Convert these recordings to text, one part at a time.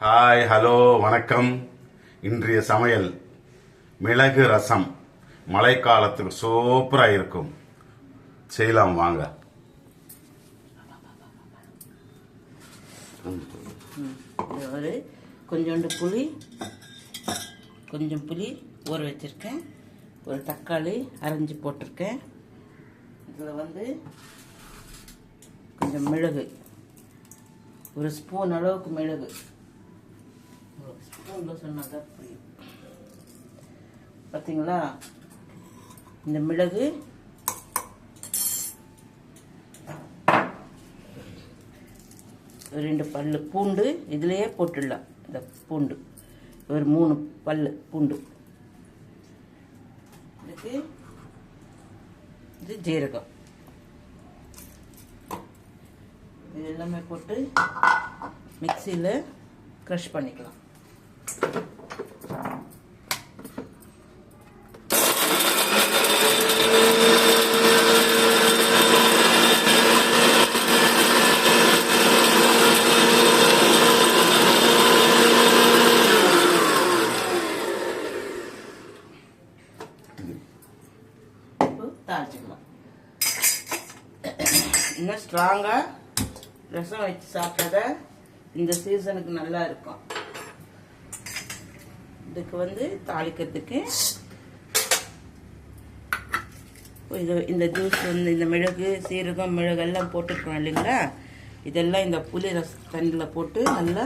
Hi, hello, வணக்கம். இன்றைய சமையல் மிளகு ரசம். மழைக்காலத்துக்கு சூப்பரா இருக்கும். செய்யலாம் வாங்க. ஒரு கொஞ்சம் புளி ஊற வச்சிருக்கேன். ஒரு தக்காளி அரைஞ்சி போட்டிருக்கேன். இதில் கொஞ்சம் மிளகு, ஒரு ஸ்பூன் அளவுக்கு மிளகு, ஸ்பூனில் சொன்னாதான் புரியும். பார்த்தீங்களா? இந்த மிளகு ரெண்டு பல்லு பூண்டு இதுலேயே போட்டுடலாம். இந்த பூண்டு ஒரு 3 பல்லு பூண்டு. இதுக்கு இது ஜீரகம். இது எல்லாமே போட்டு மிக்சியில் க்ரஷ் பண்ணிக்கலாம். தாளிச்சுக்கலாம். இன்னும் ஸ்ட்ராங்காக ரசம் வச்சு சாப்பிட்டா இந்த சீசனுக்கு நல்லா இருக்கும். இதுக்கு தாளிக்கிறதுக்கு இந்த ஜூஸ் இந்த மிளகு, சீரகம், மிளகு எல்லாம் போட்டுருக்கோம் இல்லைங்களா? இதெல்லாம் இந்த புளி தண்ணியில் போட்டு நல்லா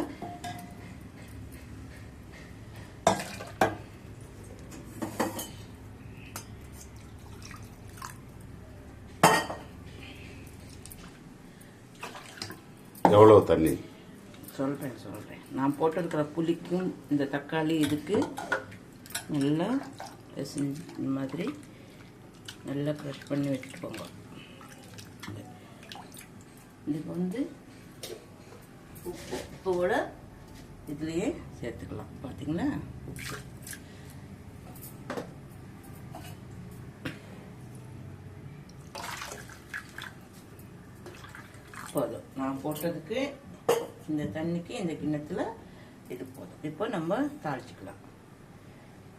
எவ்வளோ தண்ணி சொல்கிறேன். நான் போட்டிருக்கிற புளிக்கும் இந்த தக்காளி இதுக்கு நல்லா இந்த மாதிரி நல்லா க்ரஷ் பண்ணி வச்சுக்கோங்க. இதுக்கு உப்போட இதுலேயே சேர்த்துக்கலாம். பார்த்தீங்களா? உப்பு போதும். நான் போட்டதுக்கு இந்த தண்ணிக்கு இந்த கிண்ணத்தில் இது போதும். இப்போ நம்ம தாளிச்சுக்கலாம்.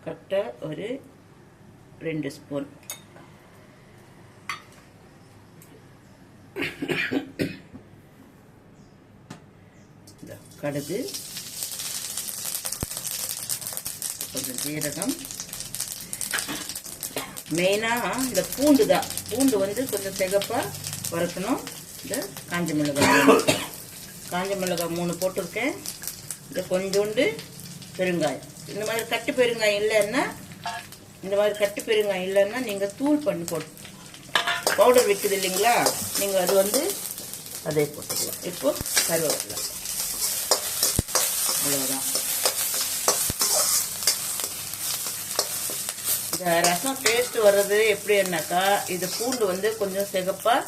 கரெக்டாக ஒரு 2 ஸ்பூன் கடுகு, கொஞ்சம் ஜீரகம், மெயினாக இந்த பூண்டு தான். பூண்டு கொஞ்சம் சிகப்பாக வறுக்கணும். இந்த காஞ்ச மிளகாய் 3 போட்டிருக்கேன். இந்த கொஞ்சோண்டு பெருங்காயம். இந்த மாதிரி கட்டு பெருங்காயம் இல்லைன்னா நீங்கள் தூள் பண்ணி போட்டு பவுடர் விற்குது இல்லைங்களா? நீங்கள் அது அதே போட்டுக்கலாம். இப்போ கருவேப்பிலை, அவ்வளோதான். இந்த ரசம் டேஸ்ட் வர்றது எப்படின்னாக்கா, இது பூண்டு கொஞ்சம் சிகப்பாக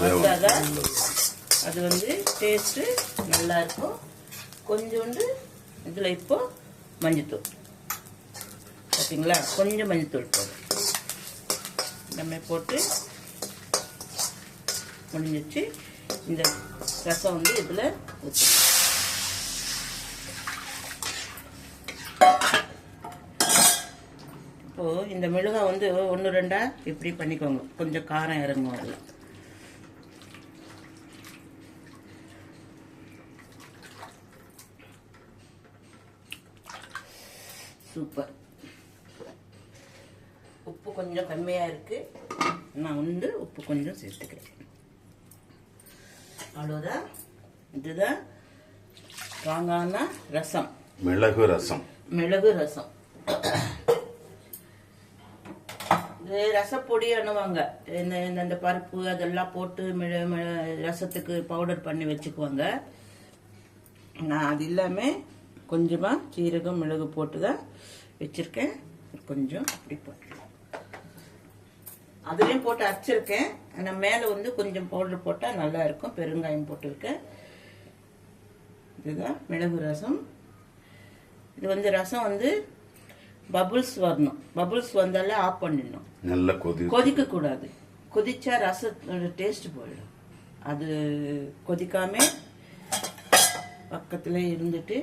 வந்தாதான் அது டேஸ்ட்டு நல்லா இருக்கும். கொஞ்சோண்டு இதில் இப்போ மஞ்சத்தூள் பார்த்தீங்களா? கொஞ்சம் மஞ்சத்தூள் போதும். நம்ம போட்டு முடிஞ்சிச்சு. இந்த ரசம் இதில் ஊற்றி இப்போது இந்த மிளகாய் 1 2 இப்படி பண்ணிக்கோங்க. கொஞ்சம் காரம் இறங்கும். அதில் சூப்பர். உப்பு கொஞ்சம் கம்மியாக இருக்குது. நான் உப்பு கொஞ்சம் சேர்த்துக்கிறேன். அவ்வளோதான். இதுதான் ஸ்ட்ராங்கான ரசம், மிளகு ரசம். இது ரசப்பொடி அணுவாங்க. இந்த பருப்பு அதெல்லாம் போட்டு ரசத்துக்கு பவுடர் பண்ணி வச்சுக்குவாங்க. நான் அது இல்லாமல் கொஞ்சமாக சீரகம், மிளகு போட்டு தான் வச்சுருக்கேன். கொஞ்சம் இப்படி போட்டுருக்கேன். அதுலேயும் போட்டு அரைச்சிருக்கேன். ஆனால் மேலே கொஞ்சம் பவுடர் போட்டால் நல்லா இருக்கும். பெருங்காயம் போட்டிருக்கேன். இதுதான் மிளகு ரசம். இது ரசம் பபுள்ஸ் வரணும். பபுள்ஸ் வந்தாலே ஆஃப் பண்ணிடணும். நல்லா கொதிக்க கூடாது. கொதிச்சா ரசத்தோட டேஸ்ட் போயிடும். அது கொதிக்காம பக்கத்துல இருந்துட்டு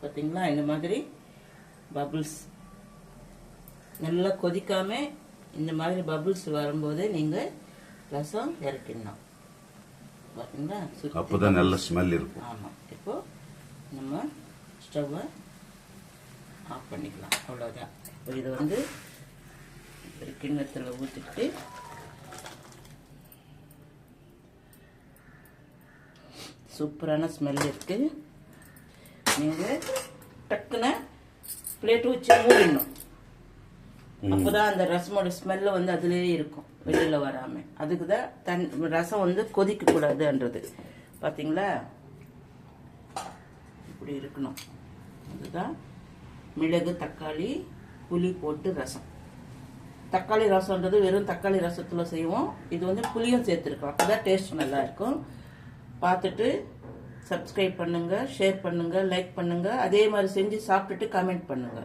பார்த்தீங்களா, இந்த மாதிரி பபிள்ஸ் நல்லா கொதிக்காம இந்த மாதிரி பபிள்ஸ் வரும்போது நீங்க ரசம் இறக்கிடணும். பார்த்தீங்களா, அப்பதான் நல்ல ஸ்மெல் இருக்கும். ஆமா. இப்போ நம்ம ஸ்டவ்வை ஆஃப் பண்ணிக்கலாம். அவ்வளோதான். இப்போ இதை வந்து ஒரு கிண்ணத்தில் ஊற்றிட்டு சூப்பரான ஸ்மெல் இருக்கு. நீங்கள் டக்குன்னு பிளேட்டு வச்சு மூடிடணும். அப்போதான் அந்த ரசமோட ஸ்மெல்ல வந்து அதுலேயே இருக்கும், வெளியில் வராமல். அதுக்கு தான் ரசம் வந்து கொதிக்க கூடாதுன்றது. பார்த்தீங்களா, இப்படி இருக்கணும். அதுதான் மிளகு, தக்காளி, புளி போட்டு ரசம். தக்காளி ரசம்ன்றது வெறும் தக்காளி ரசத்தில் செய்வோம். இது வந்து புளியும் சேர்த்துருக்கோம். அப்போ தான் டேஸ்ட் நல்லா இருக்கும். பார்த்துட்டு சப்ஸ்கிரைப் பண்ணுங்க, ஷேர் பண்ணுங்க, லைக் பண்ணுங்க. அதே மாதிரி செஞ்சு சாப்பிட்டுட்டு கமெண்ட் பண்ணுங்க.